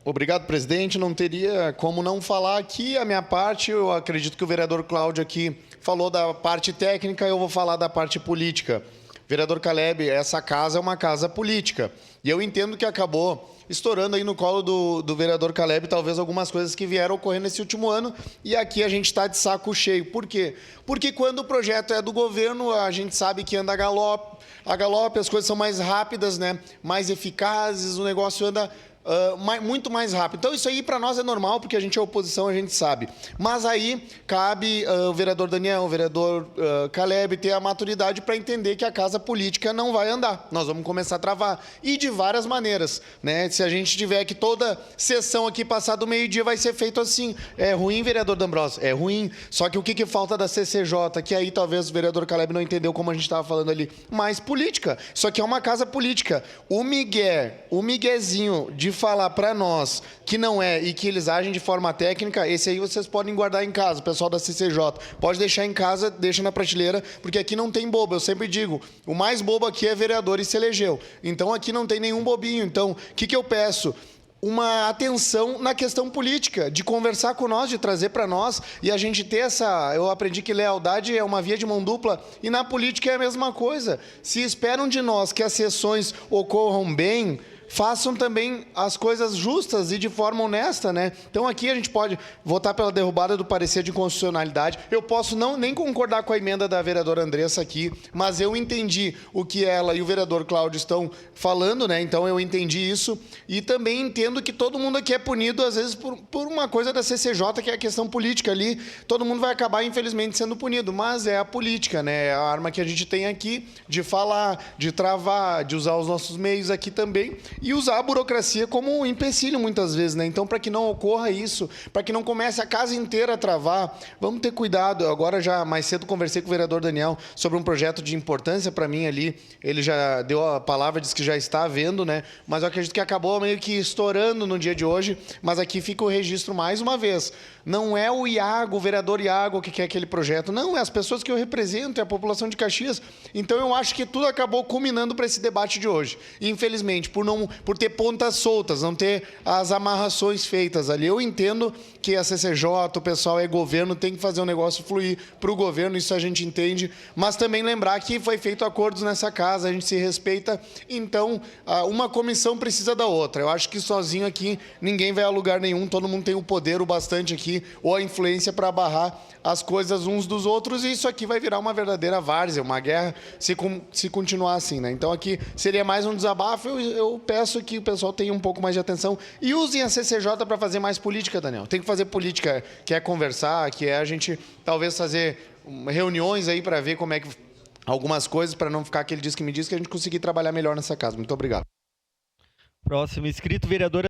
Obrigado, presidente. Não teria como não falar aqui a minha parte. Eu acredito que o vereador Cláudio aqui falou da parte técnica, eu vou falar da parte política. Vereador Caleb, essa casa é uma casa política. E eu entendo que acabou estourando aí no colo do vereador Caleb talvez algumas coisas que vieram ocorrendo nesse último ano, e aqui a gente está de saco cheio. Por quê? Porque quando o projeto é do governo, a gente sabe que anda a galope, as coisas são mais rápidas, né? Mais eficazes, o negócio anda muito mais rápido. Então, isso aí para nós é normal, porque a gente é oposição, a gente sabe. Mas aí cabe o vereador Daniel, o vereador Caleb ter a maturidade para entender que a casa política não vai andar. Nós vamos começar a travar. E de várias maneiras, né? Se a gente tiver que toda sessão aqui passar do meio-dia vai ser feito assim. É ruim, vereador D'Ambrosio? É ruim. Só que o que falta da CCJ, que aí talvez o vereador Caleb não entendeu como a gente estava falando ali, mais política. Isso aqui é uma casa política. O miguezinho de falar para nós que não é e que eles agem de forma técnica, esse aí vocês podem guardar em casa, o pessoal da CCJ. Pode deixar em casa, deixa na prateleira, porque aqui não tem bobo. Eu sempre digo, o mais bobo aqui é vereador e se elegeu. Então aqui não tem nenhum bobinho. Então, o que eu peço? Uma atenção na questão política, de conversar com nós, de trazer para nós, e a gente ter essa... Eu aprendi que lealdade é uma via de mão dupla, e na política é a mesma coisa. Se esperam de nós que as sessões ocorram bem, façam também as coisas justas e de forma honesta, né? Então aqui a gente pode votar pela derrubada do parecer de inconstitucionalidade. Eu posso nem concordar com a emenda da vereadora Andressa aqui, mas eu entendi o que ela e o vereador Cláudio estão falando, né? Então eu entendi isso e também entendo que todo mundo aqui é punido, às vezes, por uma coisa da CCJ, que é a questão política ali. Todo mundo vai acabar, infelizmente, sendo punido, mas é a política, né? É a arma que a gente tem aqui de falar, de travar, de usar os nossos meios aqui também, e usar a burocracia como um empecilho muitas vezes, né? Então, para que não ocorra isso, para que não comece a casa inteira a travar, vamos ter cuidado. Agora, já mais cedo, conversei com o vereador Daniel sobre um projeto de importância para mim ali. Ele já deu a palavra, disse que já está havendo, né? Mas eu acredito que acabou meio que estourando no dia de hoje. Mas aqui fica o registro mais uma vez. Não é o Iago, o vereador Iago, que quer aquele projeto. Não, é as pessoas que eu represento, é a população de Caxias. Então, eu acho que tudo acabou culminando para esse debate de hoje. E, infelizmente, por ter pontas soltas, não ter as amarrações feitas ali. Eu entendo que a CCJ, o pessoal é governo, tem que fazer o negócio fluir para o governo, isso a gente entende, mas também lembrar que foi feito acordos nessa casa, a gente se respeita, então uma comissão precisa da outra. Eu acho que sozinho aqui ninguém vai a lugar nenhum, todo mundo tem o poder o bastante aqui, ou a influência para barrar as coisas uns dos outros, e isso aqui vai virar uma verdadeira várzea, uma guerra, se continuar assim, né? Então aqui seria mais um desabafo. Eu peço que o pessoal tenha um pouco mais de atenção e usem a CCJ para fazer mais política, Daniel. Tem que fazer política, que é conversar, que é a gente talvez fazer reuniões aí para ver como é que algumas coisas, para não ficar aquele diz que me diz, que a gente conseguir trabalhar melhor nessa casa. Muito obrigado. Próximo inscrito, vereador